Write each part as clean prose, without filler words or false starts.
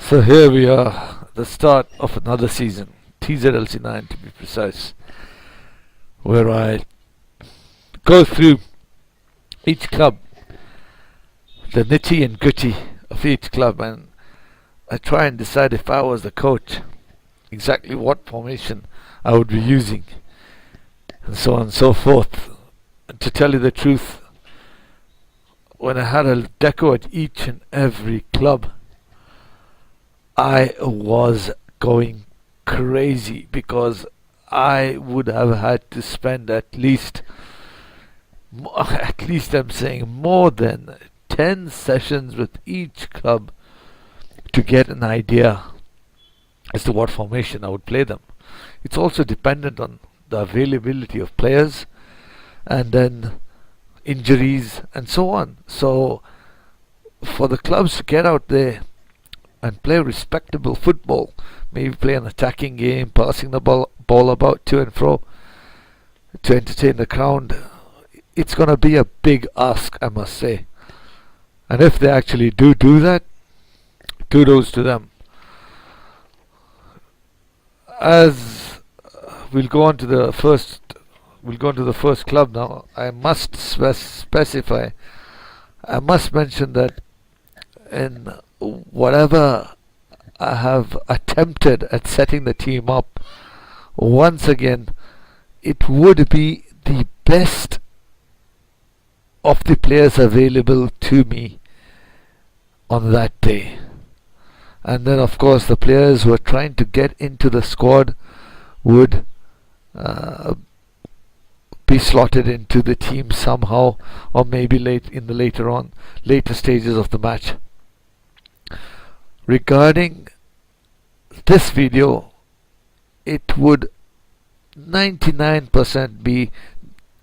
So here we are, the start of another season, TZLC9 to be precise, where I go through each club, the nitty and gritty of each club, and I try and decide, if I was the coach, exactly what formation I would be using, and so on and so forth. And to tell you the truth, when I had a deco at each and every club, I was going crazy, because I would have had to spend at least I'm saying more than 10 sessions with each club to get an idea as to what formation I would play them. It's also dependent on the availability of players, and then injuries and so on. So for the clubs to get out there and play respectable football, maybe play an attacking game, passing the ball about to and fro to entertain the crowd, it's going to be a big ask, I must say. And if they actually do that, kudos to them. As we'll go on to the first club now. I must specify, I must mention that in whatever I have attempted at setting the team up, once again, it would be the best of the players available to me on that day. And then, of course, the players who are trying to get into the squad would be slotted into the team somehow, or maybe later stages of the match. Regarding this video, it would 99% be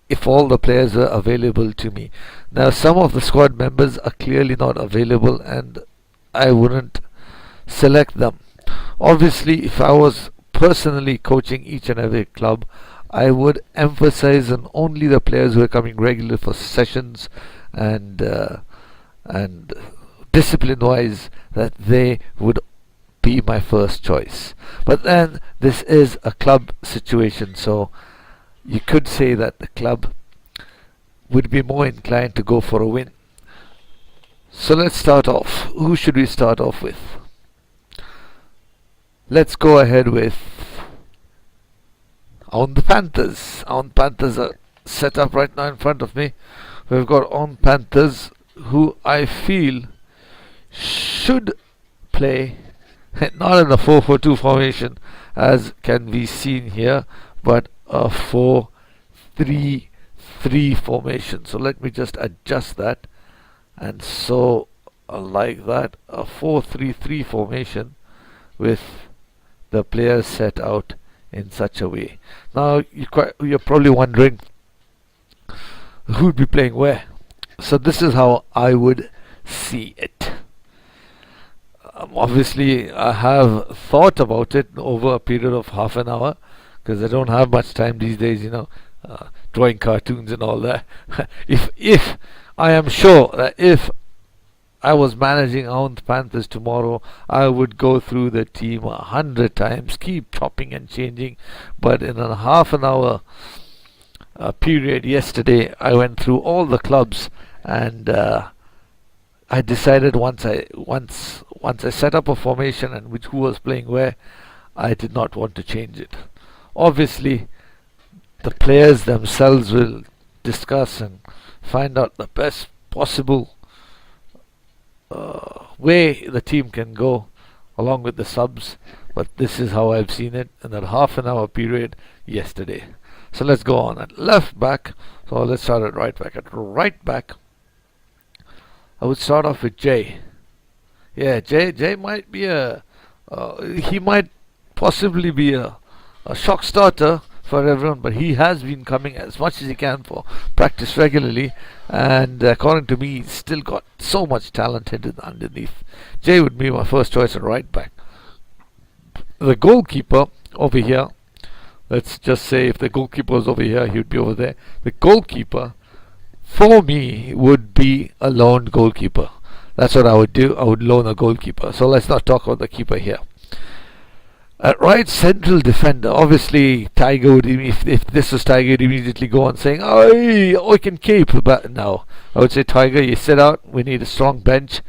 if all the players were available to me. Now, some of the squad members are clearly not available, and I wouldn't select them. Obviously, if I was personally coaching each and every club, I would emphasize on only the players who are coming regularly for sessions, and discipline-wise, that they would be my first choice. But then this is a club situation, so you could say that the club would be more inclined to go for a win. So let's start off. Who should we start off with? Let's go ahead with On the Panthers. On Panthers are set up right now in front of me. We've got On Panthers, who I feel should play not in a 4-4-2 formation as can be seen here, but a 4-3-3 formation. So let me just adjust that, and so like that, a 4-3-3 formation with the players set out in such a way. Now you're probably wondering who'd be playing where. So this is how I would see it. Obviously, I have thought about it over a period of half an hour, because I don't have much time these days, drawing cartoons and all that. if I am sure that if I was managing Hound Panthers tomorrow, I would go through the team 100 times, keep chopping and changing. But in a half an hour period yesterday, I went through all the clubs, and I decided once I set up a formation and who was playing where, I did not want to change it. Obviously, the players themselves will discuss and find out the best possible way the team can go along with the subs, but this is how I've seen it in that half an hour period yesterday. So let's go on at left back. So let's start at right back. At right back, I would start off with Jay. Yeah, Jay might be he might possibly be a shock starter for everyone, but he has been coming as much as he can for practice regularly, and according to me, he's still got so much talent hidden underneath. Jay would be my first choice at right back. The goalkeeper over here, let's just say if the goalkeeper was over here, he would be over there. The goalkeeper for me would be a lone goalkeeper. That's what I would do. I would loan a goalkeeper. So let's not talk about the keeper here. At right central defender, obviously Tiger would, if this was Tiger, would immediately go on saying, "Oh, I can keep." But no, I would say, Tiger, you sit out. We need a strong bench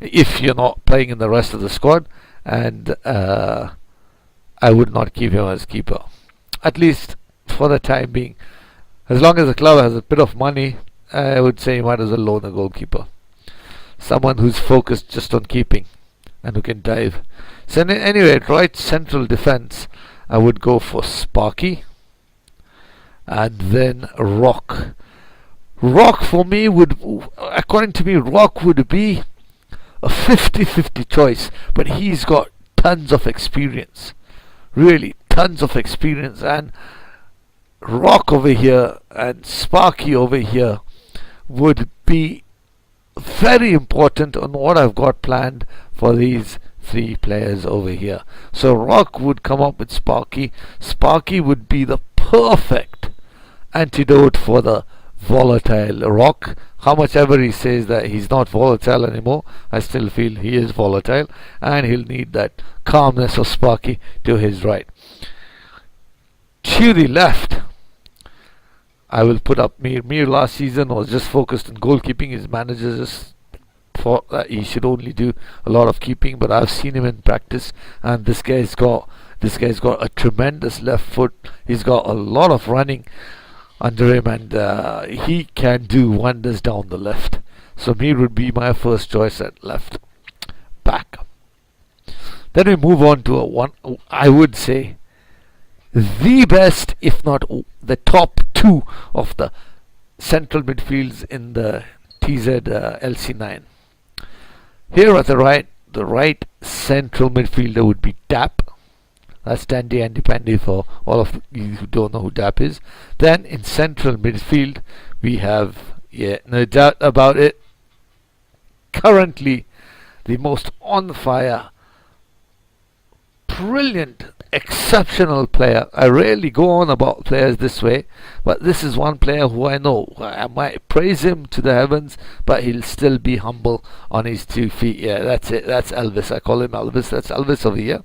if you're not playing in the rest of the squad, and I would not keep him as keeper, at least for the time being. As long as the club has a bit of money, I would say you might as well loan a goalkeeper, someone who's focused just on keeping and who can dive. So anyway, at right central defense, I would go for Sparky and then Rock. Rock for me would, according to me, Rock would be a 50-50 choice, but he's got tons of experience, really tons of experience, and Rock over here and Sparky over here would be very important on what I've got planned for these three players over here. So Rock would come up with Sparky. Sparky would be the perfect antidote for the volatile Rock. How much ever he says that he's not volatile anymore, I still feel he is volatile, and he'll need that calmness of Sparky to his right. To the left, I will put up Mir. Mir last season was just focused on goalkeeping. His manager just thought that he should only do a lot of keeping, but I've seen him in practice, and this guy's got a tremendous left foot. He's got a lot of running under him, and he can do wonders down the left. So Mir would be my first choice at left back. Then we move on to I would say the best, if not the top two of the central midfields in the TZLC9. Here at the right central midfielder would be Dap. That's Dandy Andy Pandy for all of you who don't know who Dap is. Then in central midfield we have, no doubt about it, currently the most on fire, brilliant, exceptional player. I rarely go on about players this way, but this is one player who I know I might praise him to the heavens, but he'll still be humble on his 2 feet. Yeah, that's it. That's Elvis. I call him Elvis. That's Elvis over here.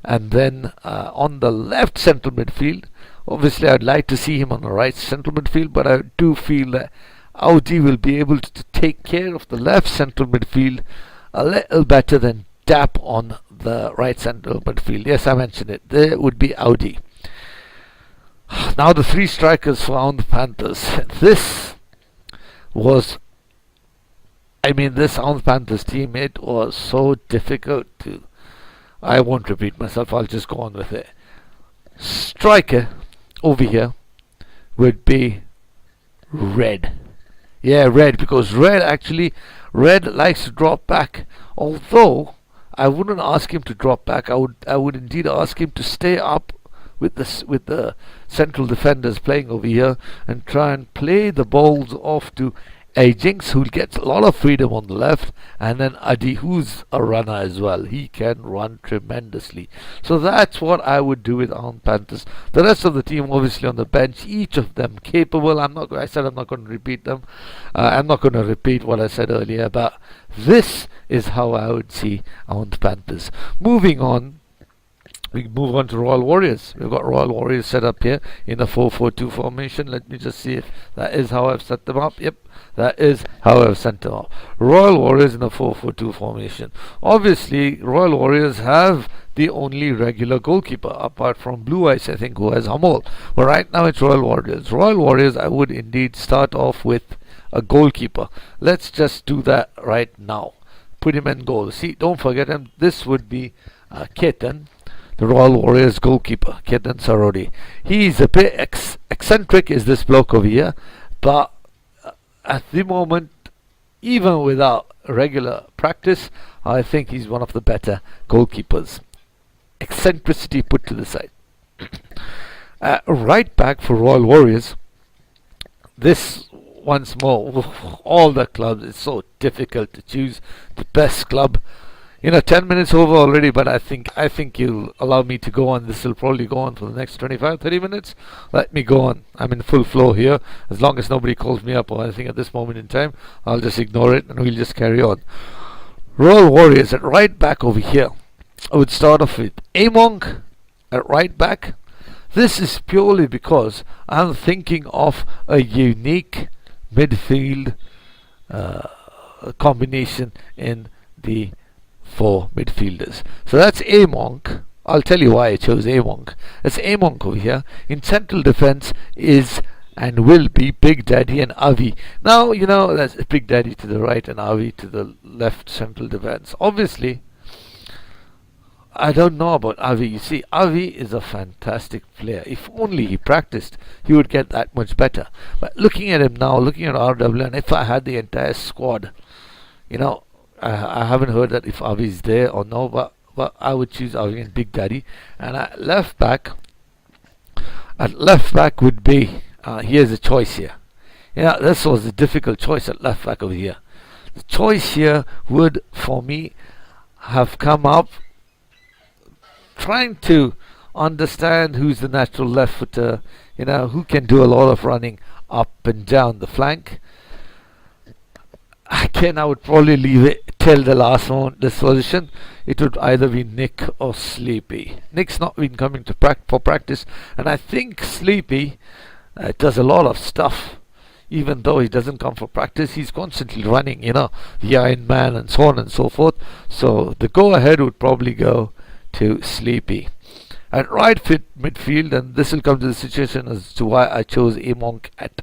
And then on the left central midfield, obviously I'd like to see him on the right central midfield, but I do feel that Audi will be able to take care of the left central midfield a little better than Dap on the right central midfield. Yes, I mentioned it. There would be Audi. Now the three strikers for the Panthers. This Panthers team, it was so difficult to. I won't repeat myself. I'll just go on with it. Striker over here would be Red. Yeah, Red, because Red likes to drop back. Although I wouldn't ask him to drop back. I would indeed ask him to stay up with the central defenders playing over here and try and play the balls off to Jinx, who gets a lot of freedom on the left, and then Adi, who's a runner as well. He can run tremendously. So that's what I would do with Panthers. The rest of the team obviously on the bench, each of them capable. I said I'm not going to repeat them. I'm not going to repeat what I said earlier, but this is how I would see Panthers. Moving on, we move on to Royal Warriors. We've got Royal Warriors set up here in a 4-4-2 formation. Let me just see if that is how I've set them up. Yep, that is how I've set them up. Royal Warriors in a 4-4-2 formation. Obviously, Royal Warriors have the only regular goalkeeper, apart from Blue Eyes, I think, who has Hamol. But right now it's Royal Warriors. Royal Warriors, I would indeed start off with a goalkeeper. Let's just do that right now. Put him in goal. See, don't forget him. This would be Ketan, the Royal Warriors goalkeeper, Ketan Sarodi. He's a bit eccentric, is this bloke over here, but at the moment, even without regular practice, I think he's one of the better goalkeepers. Eccentricity put to the side. Right back for Royal Warriors. This, once more, all the clubs, it's so difficult to choose the best club. 10 minutes over already, but I think you'll allow me to go on. This will probably go on for the next 25, 30 minutes. Let me go on. I'm in full flow here. As long as nobody calls me up or anything at this moment in time, I'll just ignore it and we'll just carry on. Royal Warriors at right back over here. I would start off with Among at right back. This is purely because I'm thinking of a unique midfield combination in the four midfielders. So that's Among. I'll tell you why I chose Among. It's Among over here. In central defense is and will be Big Daddy and Avi. Now, that's Big Daddy to the right and Avi to the left central defense. Obviously, I don't know about Avi. You see, Avi is a fantastic player. If only he practiced, he would get that much better. But looking at him now, looking at RW, and if I had the entire squad, I haven't heard that if Avi's there or no, but I would choose Avi and Big Daddy. And at left back would be, here's a choice here. This was a difficult choice at left back over here. The choice here would, for me, have come up trying to understand who's the natural left footer, who can do a lot of running up and down the flank. Again, I would probably leave it till the last moment. This position, it would either be Nick or Sleepy. Nick's not been coming to for practice, and I think Sleepy does a lot of stuff. Even though he doesn't come for practice, he's constantly running, the Iron Man and so on and so forth. So the go-ahead would probably go to Sleepy. At right midfield, and this will come to the situation as to why I chose Among at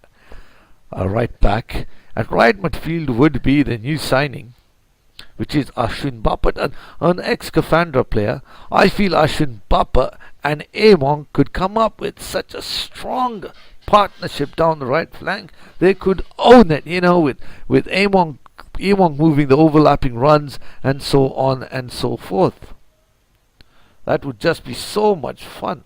right back. At right midfield would be the new signing, which is Ashwin Bapat, an ex-Kafandra player. I feel Ashwin Bapat and Among could come up with such a strong partnership down the right flank. They could own it, with Among moving the overlapping runs and so on and so forth. That would just be so much fun.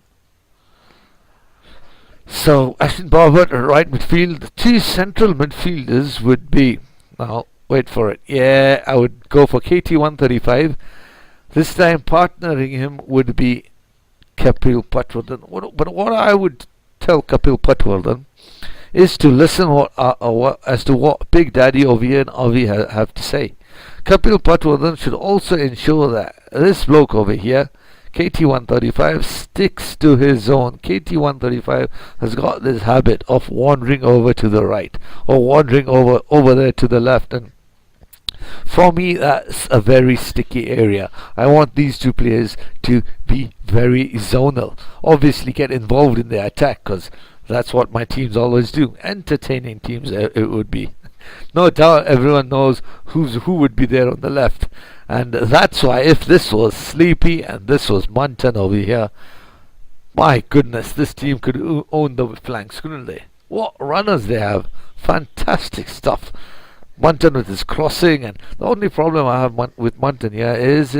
So Ashwin Bapat at right midfield. The two central midfielders would be, now wait for it, I would go for KT135. This time partnering him would be Kapil Patwardhan. But what I would tell Kapil Patwardhan is to listen as to what Big Daddy over here and Avi have to say. Kapil Patwardhan should also ensure that this bloke over here, KT135, sticks to his zone. KT135 has got this habit of wandering over to the right or wandering over there to the left, and for me that's a very sticky area. I want these two players to be very zonal. Obviously get involved in the attack, because that's what my teams always do. Entertaining teams it would be. No doubt everyone knows who would be there on the left. And that's why if this was Sleepy and this was Munton over here, my goodness, this team could own the flanks, couldn't they? What runners they have. Fantastic stuff. Munton with his crossing, and the only problem I have with Munton here is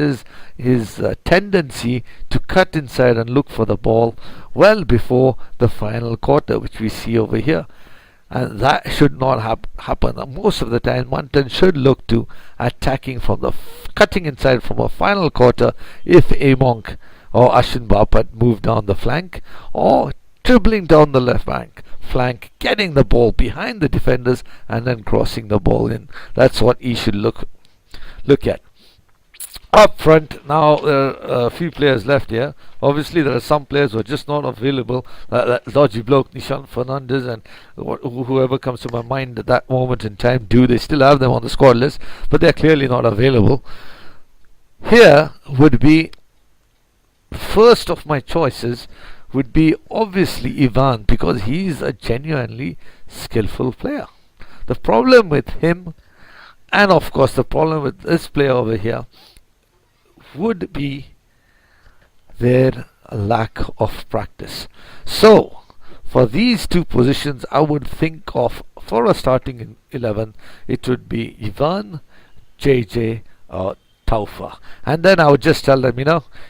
his tendency to cut inside and look for the ball well before the final quarter, which we see over here. And that should not happen. Most of the time, Munton should look to attacking from the cutting inside from a final quarter if Among or Ashwin Bapat move down the flank, or dribbling down the left flank, getting the ball behind the defenders and then crossing the ball in. That's what he should look at. Up front, now there are a few players left here. Obviously, there are some players who are just not available. That dodgy bloke, Nishan Fernandez, and whoever comes to my mind at that moment in time. They still have them on the squad list, but they're clearly not available. Here would be, first of my choices, would be obviously Ivan, because he's a genuinely skillful player. The problem with him, and of course the problem with this player over here, would be their lack of practice. So for these two positions, I would think of, for a starting 11, it would be Ivan, JJ, or Taufa. And then I would just tell them,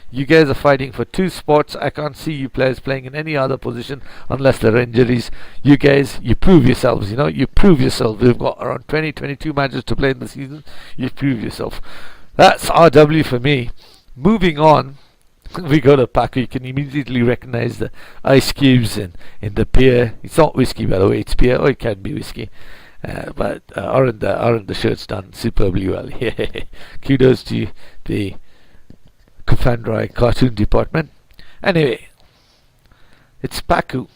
you guys are fighting for two spots. I can't see you players playing in any other position unless there are injuries. You guys, you prove yourselves, you prove yourself. We've got around 20, 22 matches to play in the season. You prove yourself. That's RW for me. Moving on, we go to Paco. You can immediately recognize the ice cubes in the beer. It's not whiskey, by the way. It's beer, or it can be whiskey. But aren't the shirts done superbly well? Kudos to the Kufandrai cartoon department. Anyway, it's Paco.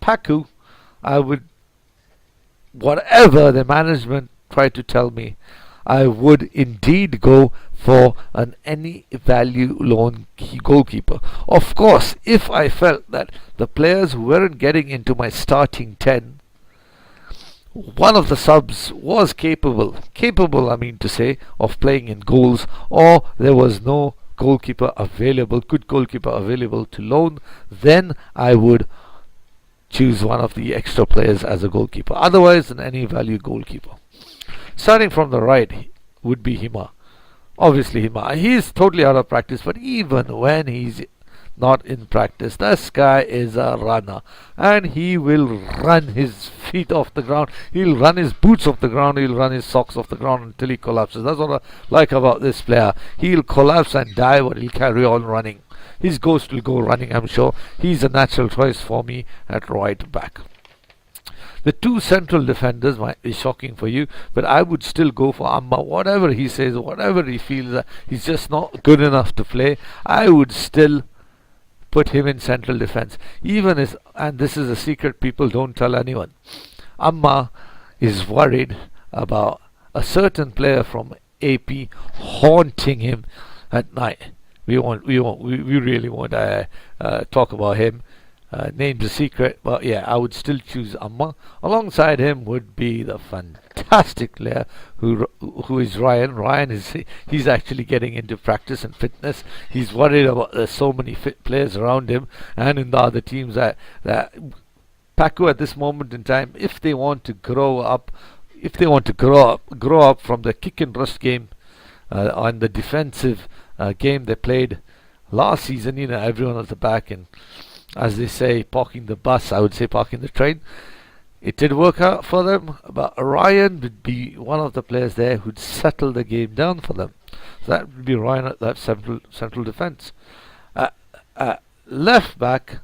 Paco, I would, whatever the management tried to tell me, I would indeed go for an any value loan goalkeeper. Of course, if I felt that the players who weren't getting into my starting 10, one of the subs was capable I mean to say, of playing in goals, or there was no goalkeeper available, good goalkeeper available to loan, then I would choose one of the extra players as a goalkeeper. Otherwise, an any value goalkeeper. Starting from the right would be Hima. Obviously, Hima. He's totally out of practice, but even when he's not in practice, this guy is a runner, and he will run his feet off the ground, he'll run his boots off the ground, he'll run his socks off the ground until he collapses. That's what I like about this player. He'll collapse and die, but he'll carry on running. His ghost will go running, I'm sure. He's a natural choice for me at right back. The two central defenders might be shocking for you, but I would still go for Amma. Whatever he says, whatever he feels that he's just not good enough to play, I would still put him in central defense. Even as, and this is a secret people don't tell anyone, Amma is worried about a certain player from AP haunting him at night. We really won't talk about him. Name's a secret, but yeah, I would still choose Amma. Alongside him would be the fantastic player who is Ryan. He's actually getting into practice and fitness. He's worried about there's so many fit players around him and in the other teams that Paco at this moment in time, if they want to grow up from the kick and rush game on the defensive game they played last season, everyone at the back and, as they say, parking the bus, I would say parking the train. It did work out for them, but Ryan would be one of the players there who'd settle the game down for them. So that would be Ryan at that central defense. Left back,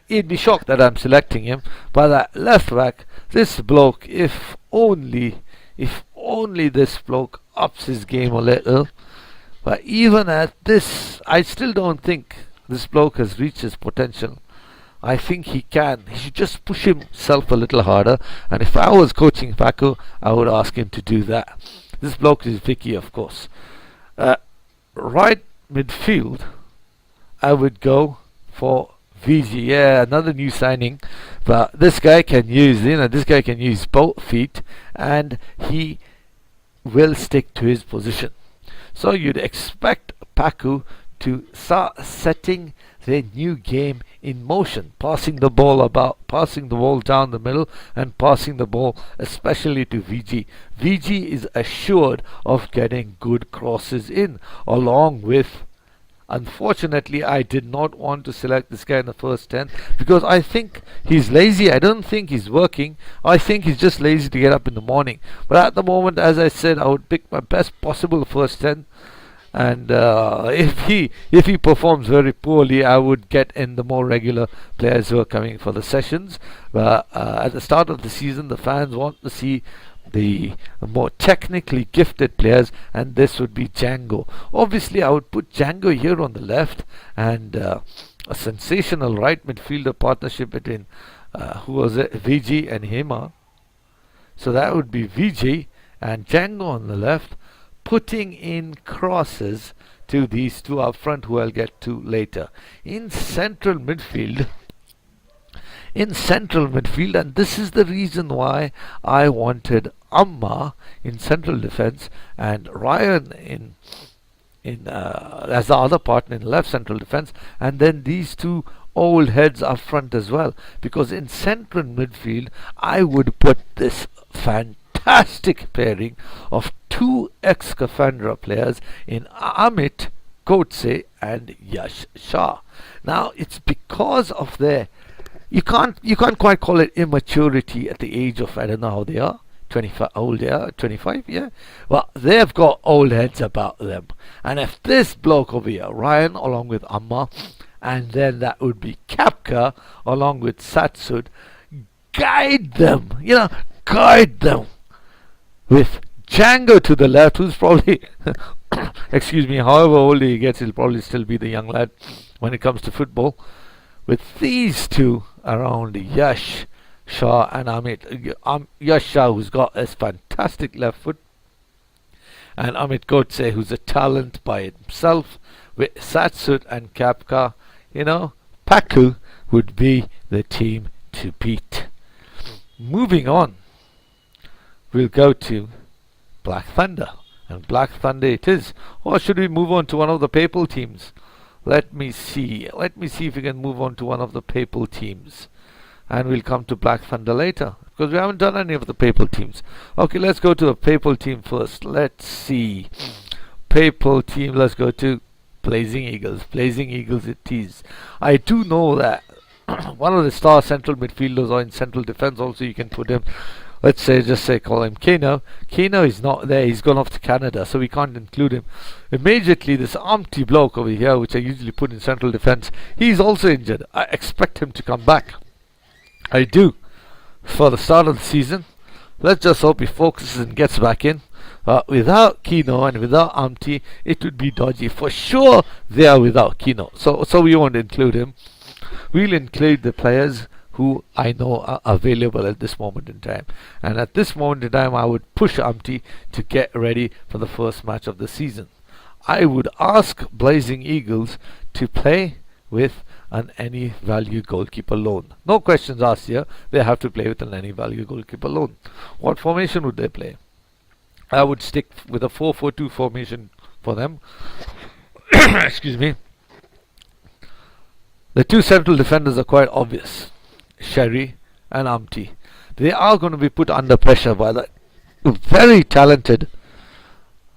he'd be shocked that I'm selecting him, but at left back, this bloke, if only this bloke ups his game a little, but even at this, I still don't think this bloke has reached his potential. I think he can. He should just push himself a little harder. And if I was coaching Paco, I would ask him to do that. This bloke is Vicky, of course. Right midfield, I would go for VG. Yeah, another new signing. But this guy can use both feet, and he will stick to his position. So you'd expect Paco to start setting their new game in motion, passing the ball down the middle, and passing the ball especially to VG. VG is assured of getting good crosses in, along with, unfortunately, I did not want to select this guy in the first 10 because I think he's lazy. I don't think he's working. I think he's just lazy to get up in the morning. But at the moment, as I said, I would pick my best possible first 10. And if he performs very poorly, I would get in the more regular players who are coming for the sessions. But at the start of the season, the fans want to see the more technically gifted players, and this would be Django. Obviously, I would put Django here on the left, and a sensational right midfielder partnership between VG and Hema. So that would be VG and Django on the left, putting in crosses to these two up front who I'll get to later. In central midfield, and this is the reason why I wanted Amma in central defense and Ryan as the other partner in left central defense, and then these two old heads up front as well, because in central midfield I would put this fantastic pairing of two ex-Kafandra players in Amit Kotse and Yash Shah. Now it's because of their, you can't quite call it immaturity at the age of, I don't know how they are, 25 old, yeah, 25, yeah. Well, they've got old heads about them. And if this bloke over here, Ryan, along with Amma, and then that would be Kapka, along with Satsud, guide them, guide them with Django to the left, who's probably, excuse me, however old he gets, he'll probably still be the young lad when it comes to football. With these two around Yash Shah and Amit. Yash Shah, who's got a fantastic left foot, and Amit Godse, who's a talent by himself, with Satsut and Kapka, Paku would be the team to beat. Moving on, we'll go to Black Thunder. And Black Thunder it is. Or should we move on to one of the Papal teams? Let me see. Let me see if we can move on to one of the Papal teams. And we'll come to Black Thunder later, because we haven't done any of the Papal teams. Okay, let's go to the Papal team first. Let's see. Papal team, let's go to Blazing Eagles. Blazing Eagles it is. I do know that one of the star central midfielders, or in central defense also, you can put him, let's say, call him Kano. Kano is not there, he's gone off to Canada, so we can't include him. Immediately, this empty bloke over here, which I usually put in central defense, he's also injured. I expect him to come back. I do. For the start of the season, let's just hope he focuses and gets back in. Without Kino and without Amti, it would be dodgy. For sure, they are without Kino. So we won't include him. We'll include the players who I know are available at this moment in time. And at this moment in time, I would push Amti to get ready for the first match of the season. I would ask Blazing Eagles to play with an any value goalkeeper loan. No questions asked here. They have to play with an any value goalkeeper loan. What formation would they play? I would stick with a 4-4-2 formation for them. Excuse me. The two central defenders are quite obvious. Sherry and Amti. They are going to be put under pressure by the very talented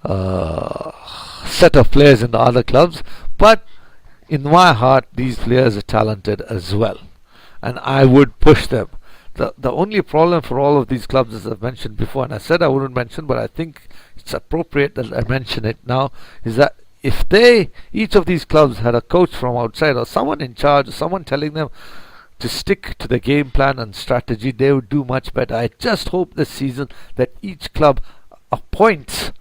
set of players in the other clubs, but in my heart these players are talented as well, and I would push them. The only problem for all of these clubs, as I've mentioned before, and I said I wouldn't mention, but I think it's appropriate that I mention it now, is that if each of these clubs had a coach from outside, or someone in charge, or someone telling them to stick to the game plan and strategy, they would do much better. I just hope this season that each club appoints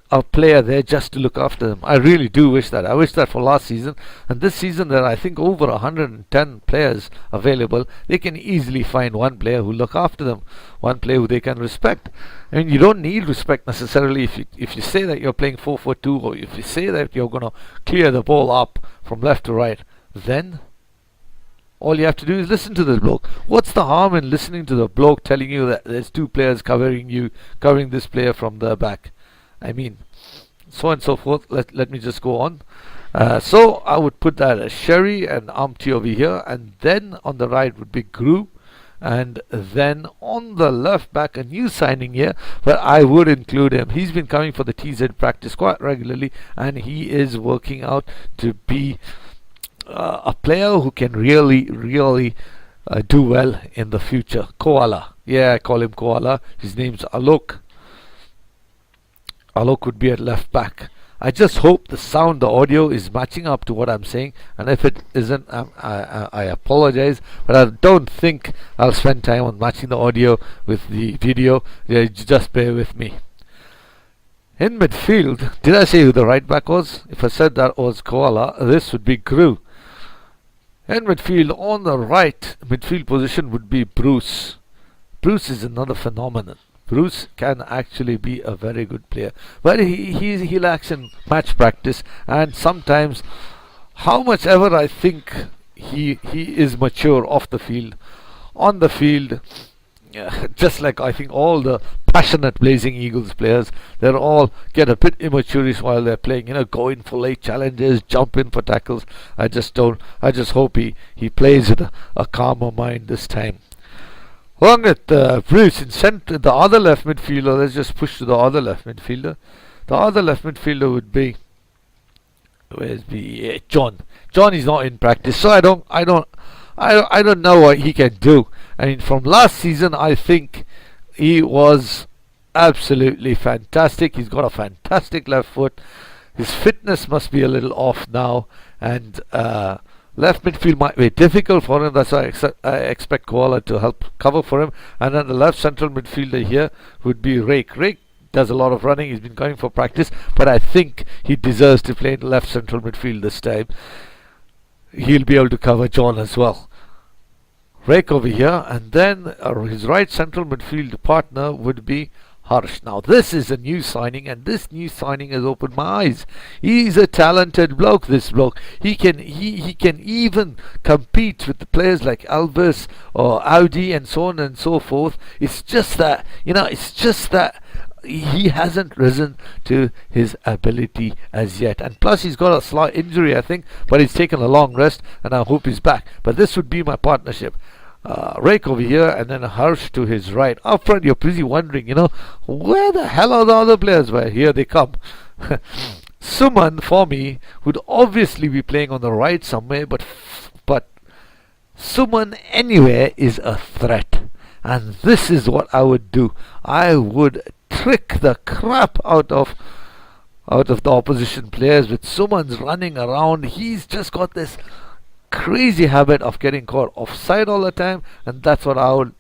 a player there just to look after them. I really do wish that. I wish that for last season. And this season there are, I think, over 110 players available. They can easily find one player who look after them, one player who they can respect. I mean, you don't need respect necessarily if you say that you're playing 4-4-2, or if you say that you're going to clear the ball up from left to right. Then all you have to do is listen to the bloke. What's the harm in listening to the bloke telling you that there's two players covering this player from the back? I mean, so on and so forth. Let me just go on. So I would put that as Sherry and Amti over here, and then on the right would be Gru, and then on the left back, a new signing here, but I would include him. He's been coming for the TZ practice quite regularly, and he is working out to be a player who can really do well in the future. Koala. Yeah, I call him Koala. His name's Alok. Alok would be at left back. I just hope the sound, the audio is matching up to what I'm saying, and if it isn't, I apologize, but I don't think I'll spend time on matching the audio with the video. Yeah, just bear with me. In midfield, did I say who the right back was? If I said that was Koala, this would be Gru. In midfield, on the right midfield position would be Bruce. Bruce is another phenomenon. Bruce can actually be a very good player, but he lacks in match practice, and sometimes, how much ever I think he is mature off the field, on the field, just like I think all the passionate Blazing Eagles players, they all get a bit immaturish while they're playing, going for late challenges, jump in for tackles. I just hope he plays with a calmer mind this time. Along with Bruce in center, the other left midfielder, let's just push to the other left midfielder. The other left midfielder would be, John. John is not in practice, so I don't know what he can do. I mean, from last season, I think he was absolutely fantastic. He's got a fantastic left foot. His fitness must be a little off now, and left midfield might be difficult for him. That's why I expect Koala to help cover for him. And then the left central midfielder here would be Rake. Rake does a lot of running. He's been going for practice, but I think he deserves to play in left central midfield this time. He'll be able to cover John as well. Rake over here, and then his right central midfield partner would be Harsh. Now this is a new signing, and this new signing has opened my eyes. He's a talented bloke, this bloke. He can even compete with the players like Alves or Audi and so on and so forth. It's just that, he hasn't risen to his ability as yet, and plus he's got a slight injury, I think, but he's taken a long rest, and I hope he's back. But this would be my partnership. Rake over here, and then Harsh to his right. Up front, you're busy wondering, where the hell are the other players? Well, here they come. Suman, for me, would obviously be playing on the right somewhere, but Suman anywhere is a threat. And this is what I would do. I would trick the crap out of the opposition players with Suman's running around. He's just got this crazy habit of getting caught offside all the time, and that's what I would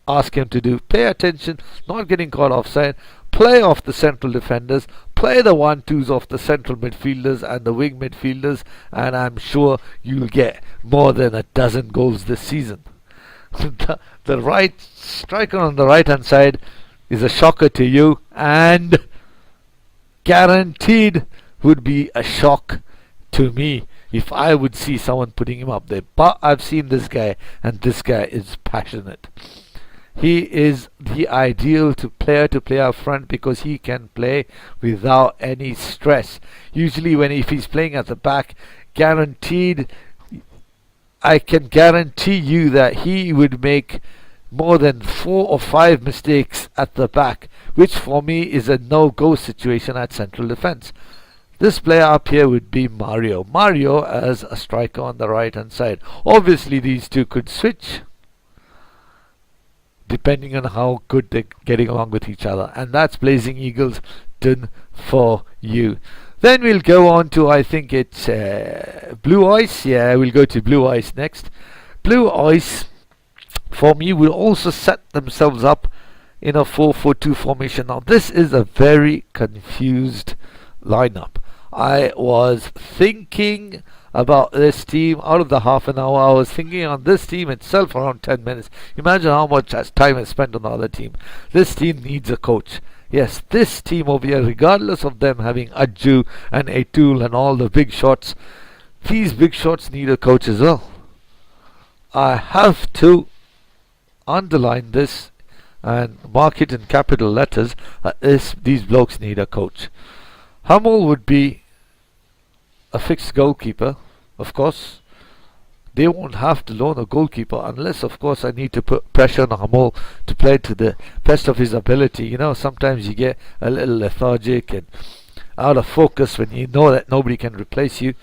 ask him to do. Pay attention, not getting caught offside. Play off the central defenders, play the 1-2s off the central midfielders and the wing midfielders, and I'm sure you'll get more than a dozen goals this season. The right striker on the right hand side is a shocker to you, and guaranteed would be a shock to me if I would see someone putting him up there. But I've seen this guy, and this guy is passionate. He is the ideal player to play up front because he can play without any stress. Usually if he's playing at the back, I can guarantee you that he would make more than 4 or 5 mistakes at the back, which for me is a no-go situation at central defense. This player up here would be Mario. Mario as a striker on the right hand side. Obviously these two could switch depending on how good they're getting along with each other. And that's Blazing Eagles done for you. Then we'll go on to, I think it's Blue Ice. Yeah, we'll go to Blue Ice next. Blue Ice, for me, will also set themselves up in a 4-4-2 formation. Now this is a very confused lineup. I was thinking about this team out of the half an hour. I was thinking on this team itself around 10 minutes. Imagine how much time I spent on the other team. This team needs a coach. Yes, this team over here, regardless of them having Ajju and Atul and all the big shots, these big shots need a coach as well. I have to underline this and mark it in capital letters. These blokes need a coach. Hummel would be a fixed goalkeeper, of course. They won't have to loan a goalkeeper unless, of course, I need to put pressure on Hummel to play to the best of his ability. Sometimes you get a little lethargic and out of focus when you know that nobody can replace you.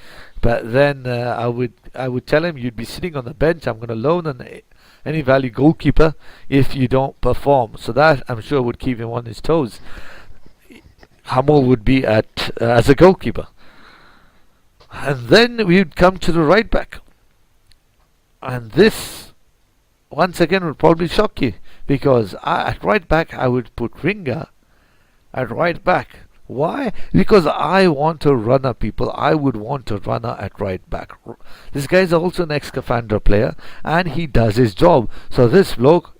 But then I would tell him, you'd be sitting on the bench. I'm going to loan any value goalkeeper if you don't perform. So that, I'm sure, would keep him on his toes. Hummel would be as a goalkeeper. And then we would come to the right back. And this, once again, would probably shock you. Because at right back, I would put Ringa at right back. Why? Because I want a runner, people. I would want a runner at right back. This guy is also an ex-Scamander player, and he does his job. So this bloke,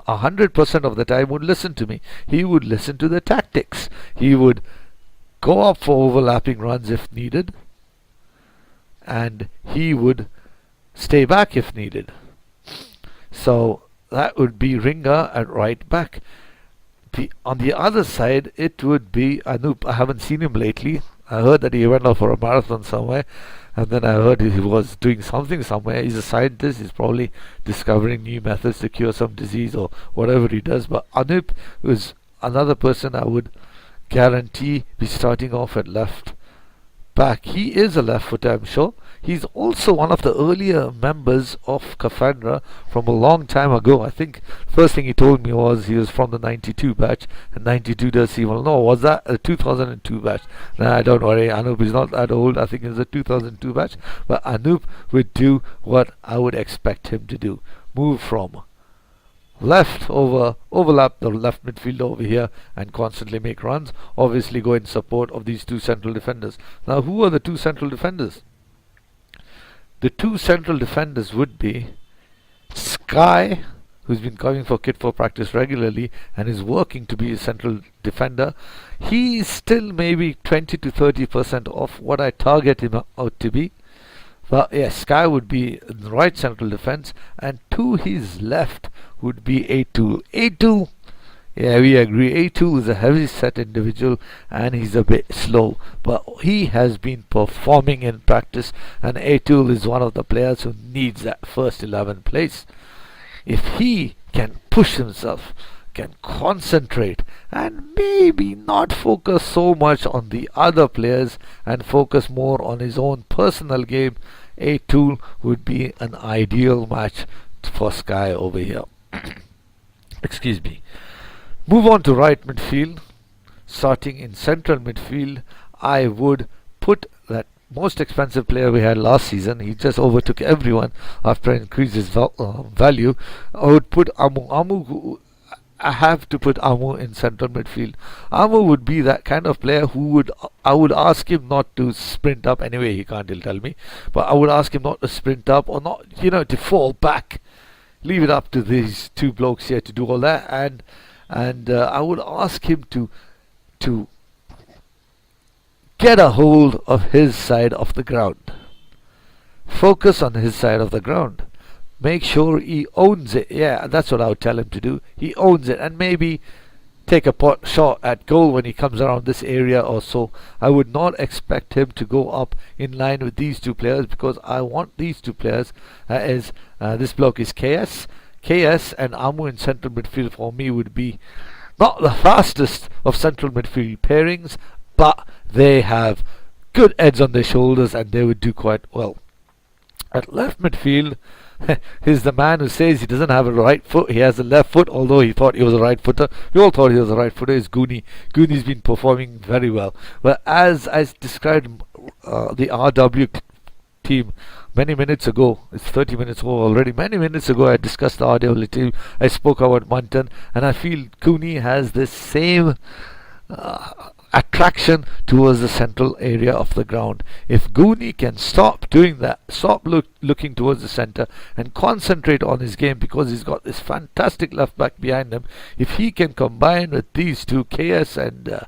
100% of the time, would listen to me. He would listen to the tactics. He would go up for overlapping runs if needed, and he would stay back if needed. So that would be Ringa at right back. On the other side, it would be Anup. I haven't seen him lately. I heard that he went off for a marathon somewhere, and then I heard he was doing something somewhere. He's a scientist. He's probably discovering new methods to cure some disease or whatever he does. But Anup is another person I would guarantee be starting off at left back. He is a left footer, I'm sure. He's also one of the earlier members of Kafandra from a long time ago. I think first thing he told me was he was from the 92 batch, and 92 does seem, well, no, was that a 2002 batch? Nah, don't worry, Anup is not that old. I think it's a 2002 batch, but Anup would do what I would expect him to do. Move from left overlap the left midfield over here and constantly make runs. Obviously go in support of these two central defenders. Now, who are the two central defenders? The two central defenders would be Sky, who's been coming for kit for practice regularly and is working to be a central defender. He is still maybe 20 to 30% off what I target him out to be. But yes, Sky would be in the right central defense, and to his left would be A2. A2, yeah, we agree. A2 is a heavy set individual and he's a bit slow, but he has been performing in practice, and A2 is one of the players who needs that first 11 place. If he can push himself, can concentrate, and maybe not focus so much on the other players and focus more on his own personal game, A2 would be an ideal match for Sky over here. Excuse me. Move on to right midfield. Starting in central midfield, I would put that most expensive player we had last season. He just overtook everyone after increased his value. I would put Amu. I have to put Amu in central midfield. Amu would be that kind of player who I would ask him not to sprint up. Anyway, he can't, he'll tell me. But I would ask him not to sprint up or not, to fall back. Leave it up to these two blokes here to do all that. And I would ask him to get a hold of his side of the ground. Focus on his side of the ground. Make sure he owns it. Yeah, that's what I would tell him to do. He owns it, and maybe take a pot shot at goal when he comes around this area or so. I would not expect him to go up in line with these two players, because I want these two players this bloke is KS. KS and Amu in central midfield for me would be not the fastest of central midfield pairings, but they have good heads on their shoulders and they would do quite well. At left midfield, he's the man who says he doesn't have a right foot. He has a left foot, although he thought he was a right footer. We all thought he was a right footer. It's Goonie. Goonie's been performing very well. But as I described the RW team many minutes ago, it's 30 minutes ago already. Many minutes ago, I discussed the RW team. I spoke about Munton, and I feel Goonie has this same attraction towards the central area of the ground. If Goonie can stop doing that, stop looking towards the center and concentrate on his game, because he's got this fantastic left back behind him, if he can combine with these two, KS and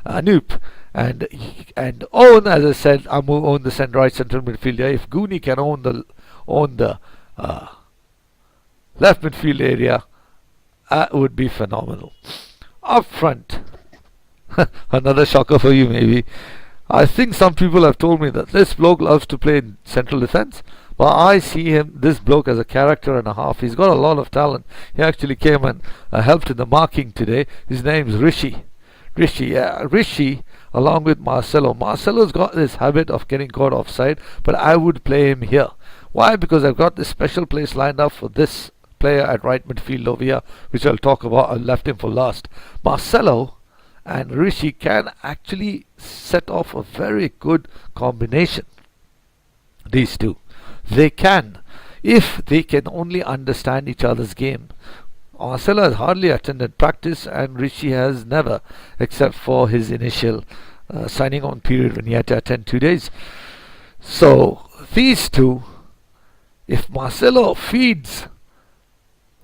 Anup, and own, as I said, Amu own the right central midfield area. If Goonie can own the left midfield area, that would be phenomenal. Up front, another shocker for you maybe. I think some people have told me that this bloke loves to play in central defense, but I see this bloke as a character and a half. He's got a lot of talent. He actually came and helped in the marking today. His name's Rishi. Rishi, along with Marcelo. Marcelo's got this habit of getting caught offside, but I would play him here. Why? Because I've got this special place lined up for this player at right midfield over here, which I'll talk about. I left him for last. Marcelo and Rishi can actually set off a very good combination. These two, they can, if they can only understand each other's game. Marcelo has hardly attended practice, and Rishi has never, except for his initial signing on period when he had to attend 2 days. So these two, if Marcelo feeds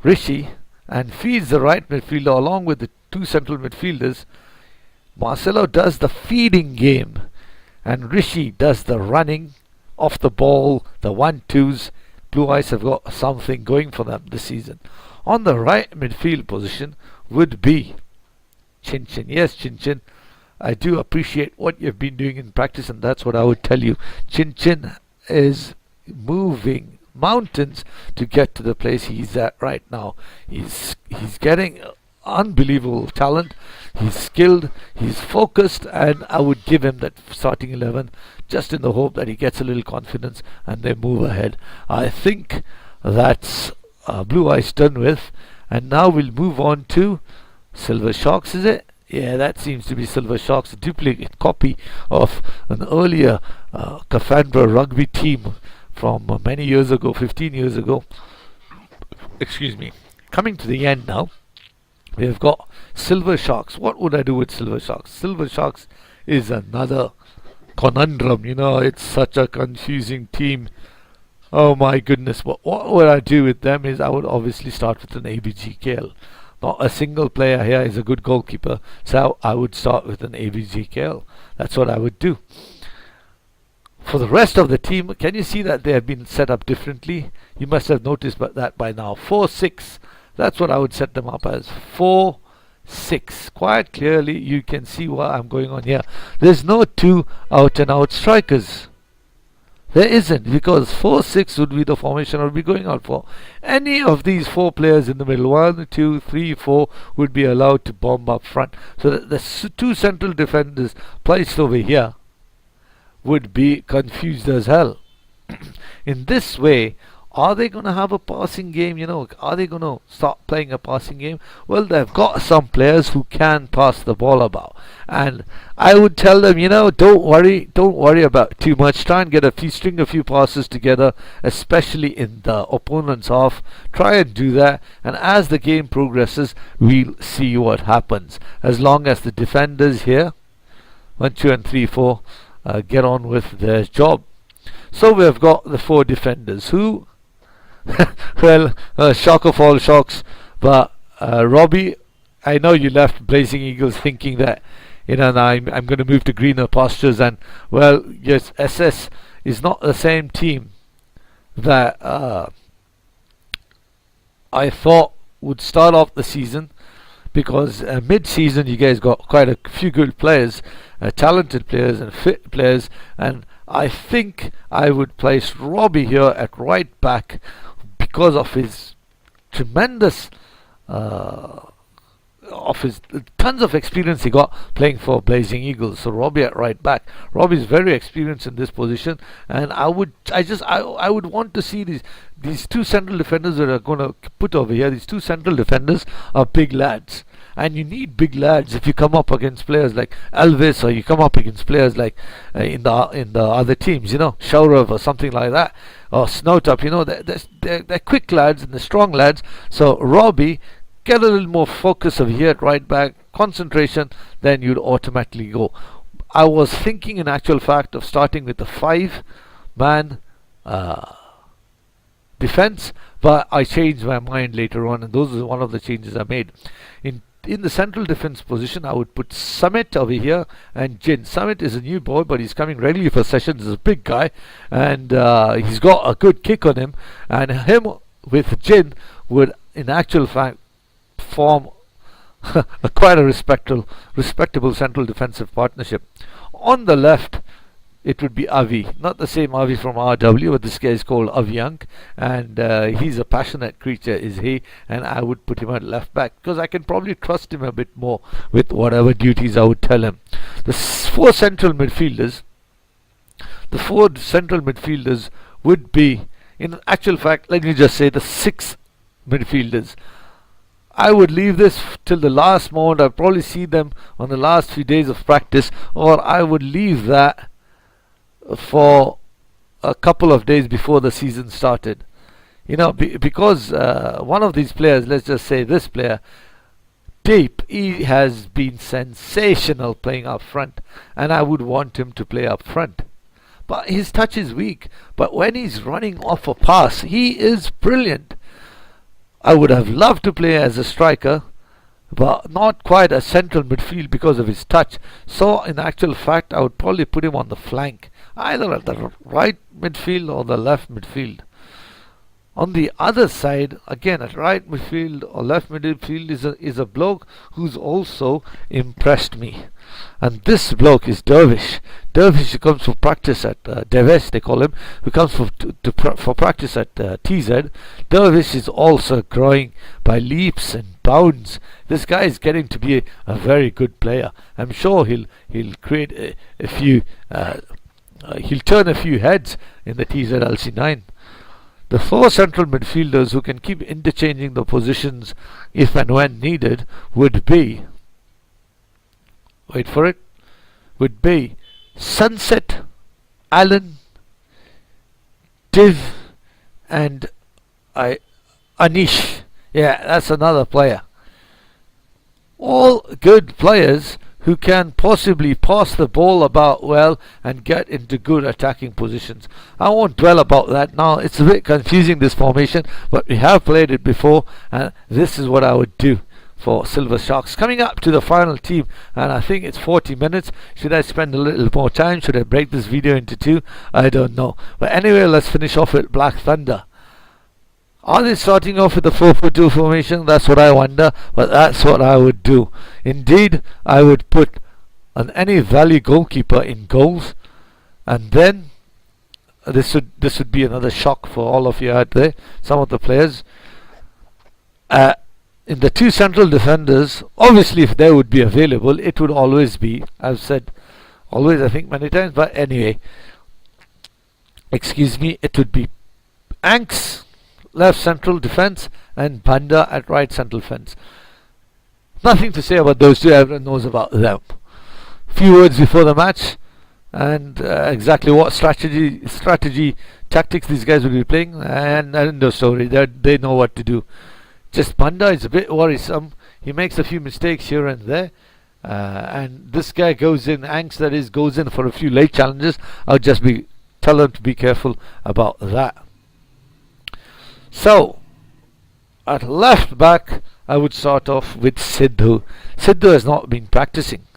Rishi and feeds the right midfielder along with the two central midfielders, Marcelo does the feeding game and Rishi does the running off the ball, the 1-2s. Blue Eyes have got something going for them this season. On the right midfield position would be Chin Chin. Yes, Chin Chin, I do appreciate what you've been doing in practice, and that's what I would tell you. Chin Chin is moving mountains to get to the place he's at right now. He's getting unbelievable talent. He's skilled, he's focused, and I would give him that starting 11 just in the hope that he gets a little confidence and they move ahead. I think that's Blue Eyes done with, and now we'll move on to Silver Sharks, is it? Yeah, that seems to be Silver Sharks, a duplicate copy of an earlier Kafandra rugby team from many years ago, 15 years ago. Excuse me. Coming to the end now, we've got Silver Sharks. What would I do with Silver Sharks? Silver Sharks is another conundrum, you know, it's such a confusing team. Oh my goodness, but what would I do with them is I would obviously start with an ABGKL. Not a single player here is a good goalkeeper, so I would start with an ABGKL. That's what I would do. For the rest of the team, can you see that they have been set up differently? You must have noticed that by now. 4-6, that's what I would set them up as. 4-6. Quite clearly, you can see what I'm going on here. There's no two out-and-out strikers. There isn't, because 4-6 would be the formation I would be going out for. Any of these four players in the middle, 1, 2, 3, 4, would be allowed to bomb up front. So that the two central defenders placed over here would be confused as hell. In this way, are they going to have a passing game? You know, are they going to start playing a passing game? Well, they've got some players who can pass the ball about, and I would tell them, you know, don't worry about too much. Try and get string a few passes together, especially in the opponent's half. Try and do that, and as the game progresses, we'll see what happens. As long as the defenders here, 1, 2, and 3, 4, get on with their job. So we've got the four defenders who. Well, shock of all shocks, but Robbie, I know you left Blazing Eagles thinking that, you know, now I'm going to move to greener pastures, and well, yes, SS is not the same team that I thought would start off the season, because mid-season you guys got quite a few good players, talented players and fit players, and I think I would place Robbie here at right back because of his tremendous of his tons of experience he got playing for Blazing Eagles. So Robbie at right back. Robbie is very experienced in this position, and I would want to see these two central defenders that are going to put over here. These two central defenders are big lads, and you need big lads if you come up against players like Elvis, or you come up against players like in the other teams, you know, Shaurav or something like that, or Snowtup. You know, they're quick lads and they're strong lads. So Robbie, get a little more focus over here at right back, concentration, then you'd automatically go. I was thinking in actual fact of starting with the 5-man defense, but I changed my mind later on, and those are one of the changes I made. In the central defense position, I would put Summit over here and Jin. Summit is a new boy, but he's coming regularly for sessions. He's a big guy, and he's got a good kick on him, and him with Jin would in actual fact form quite a respectable central defensive partnership. On the left, it would be Avi, not the same Avi from RW, but this guy is called Aviyank, and he's a passionate creature, is he, and I would put him at left back because I can probably trust him a bit more with whatever duties I would tell him. The four central midfielders would be, in actual fact, let me just say, the 6 midfielders. I would leave this till the last moment. I'll probably see them on the last few days of practice, or I would leave that for a couple of days before the season started. You know, because one of these players, let's just say this player, Deep, he has been sensational playing up front, and I would want him to play up front. But his touch is weak, but when he's running off a pass, he is brilliant. I would have loved to play as a striker, but not quite a central midfield because of his touch. So in actual fact, I would probably put him on the flank, either at the right midfield or the left midfield. On the other side, again at right midfield or left midfield is a bloke who's also impressed me, and this bloke is Dervish. Dervish, who comes for practice at Devesh, they call him, who comes for practice at TZ. Dervish is also growing by leaps and bounds. This guy is getting to be a very good player. I'm sure he'll create a few. He'll turn a few heads in the TZLC9. The 4 central midfielders who can keep interchanging the positions if and when needed would be, wait for it, would be Sunset, Allen, Div, and Anish. Yeah, that's another player. All good players who can possibly pass the ball about well and get into good attacking positions. I won't dwell about that now. It's a bit confusing, this formation, but we have played it before, and this is what I would do for Silver Sharks. Coming up to the final team, and I think it's 40 minutes. Should I spend a little more time? Should I break this video into 2? I don't know. But anyway, let's finish off with Black Thunder. Are they starting off with the 4-4-2 formation? That's what I wonder, but that's what I would do. Indeed, I would put any value goalkeeper in goals, and then this would be another shock for all of you out there, some of the players. In the 2 central defenders, obviously if they would be available, it would always be, I've said always, I think many times, but anyway, excuse me, it would be Anks left central defense and Banda at right central defense. Nothing to say about those two, everyone knows about them. Few words before the match, and exactly what strategy tactics these guys will be playing, and end of story. They know what to do. Just Banda is a bit worrisome. He makes a few mistakes here and there, and this guy goes in, Anks that is, goes in for a few late challenges. I'll just tell him to be careful about that. So, at left back, I would start off with Sidhu. Sidhu has not been practicing.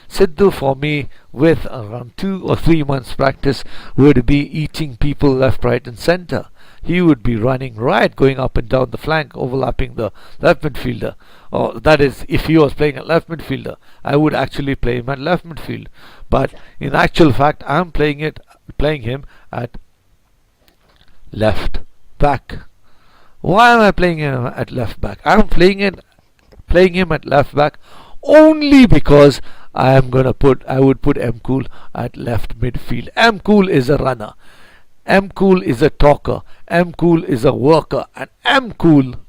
Sidhu, for me, with around 2 or 3 months practice, would be eating people left, right and centre. He would be running right, going up and down the flank, overlapping the left midfielder. Or that is, if he was playing at left midfielder, I would actually play him at left midfield. But in actual fact, I'm playing him at left back. Why am I playing him at left back? I'm playing him at left back only because I would put Mkool at left midfield. Mkool is a runner. Mkool is a talker. Mkool is a worker, and Mkool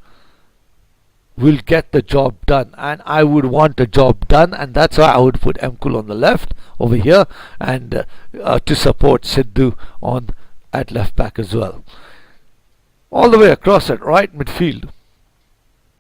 will get the job done, and I would want the job done, and that's why I would put Mkool on the left over here, and to support Sidhu at left back as well. All the way across at right midfield.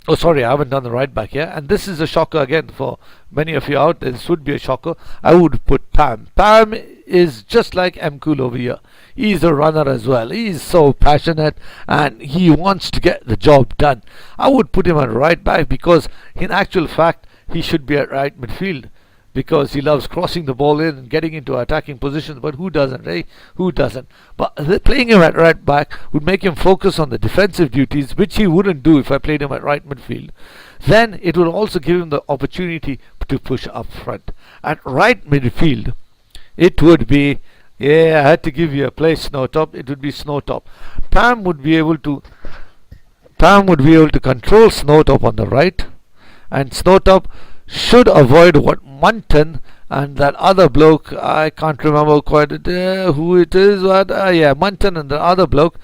Oh, sorry, I haven't done the right back here. And this is a shocker again for many of you out there. This would be a shocker. I would put Pam. Pam is just like Mkool over here. He's a runner as well. He's so passionate and he wants to get the job done. I would put him at right back because in actual fact, he should be at right midfield, because he loves crossing the ball in and getting into attacking positions. But who doesn't, eh? Who doesn't? But playing him at right back would make him focus on the defensive duties, which he wouldn't do if I played him at right midfield. Then it would also give him the opportunity to push up front. At right midfield, it would be, yeah, I had to give you a place, Snowtop. It would be Snowtop. Pam would be able to control Snowtop on the right, and Snowtop should avoid what Munton and that other bloke, I can't remember quite who it is, but yeah, Munton and the other bloke,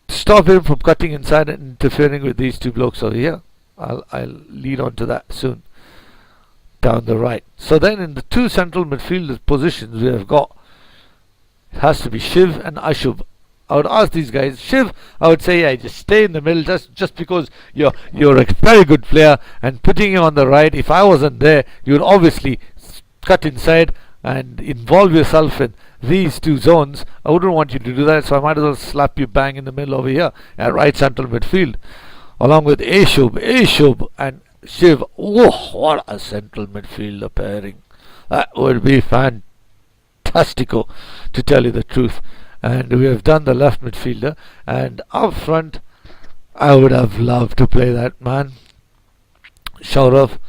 stop him from cutting inside and interfering with these two blokes over here. I'll lead on to that soon down the right. So then in the 2 central midfield positions we have got, it has to be Shiv and Ashub. I would ask these guys, Shiv, I would say, yeah, just stay in the middle, just because you're a very good player, and putting you on the right, if I wasn't there, you would obviously cut inside and involve yourself in these 2 zones. I wouldn't want you to do that, so I might as well slap you bang in the middle over here at right central midfield, along with Ashub and Shiv. Oh, what a central midfielder pairing. That would be fantastico, to tell you the truth. And we have done the left midfielder, and up front I would have loved to play that man, Shaurav.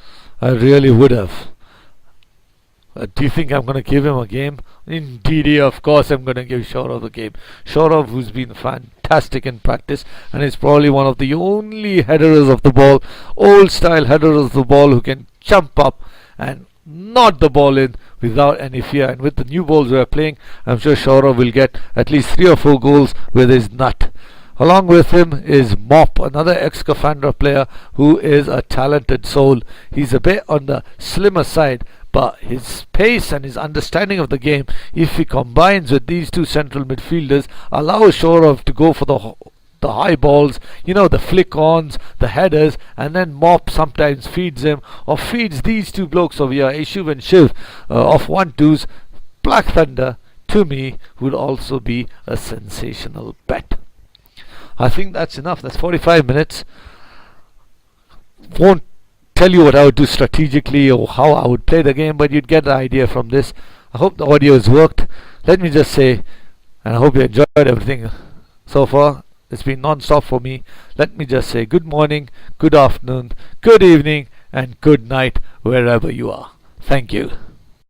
I really would have. Do you think I'm going to give him a game? Indeed, of course I'm going to give Shaurav a game. Shaurav, who's been fantastic in practice and is probably one of the only headers of the ball, old style headers of the ball, who can jump up and knock the ball in without any fear. And with the new balls we're playing, I'm sure Shaurav will get at least 3 or 4 goals with his nut. Along with him is Mop, another ex-Kafandra player who is a talented soul. He's a bit on the slimmer side, but his pace and his understanding of the game, if he combines with these two central midfielders, allows Shaurav to go for the high balls, the flick-ons, the headers, and then Mop sometimes feeds him or feeds these two blokes over here, Ishuv and Shiv, of 1-2s. Black Thunder, to me, would also be a sensational bet. I think that's enough. That's 45 minutes. Won't tell you what I would do strategically or how I would play the game, but you'd get the idea from this. I hope the audio has worked. Let me just say, and I hope you enjoyed everything so far. It's been non-stop for me. Let me just say good morning, good afternoon, good evening, and good night wherever you are. Thank you.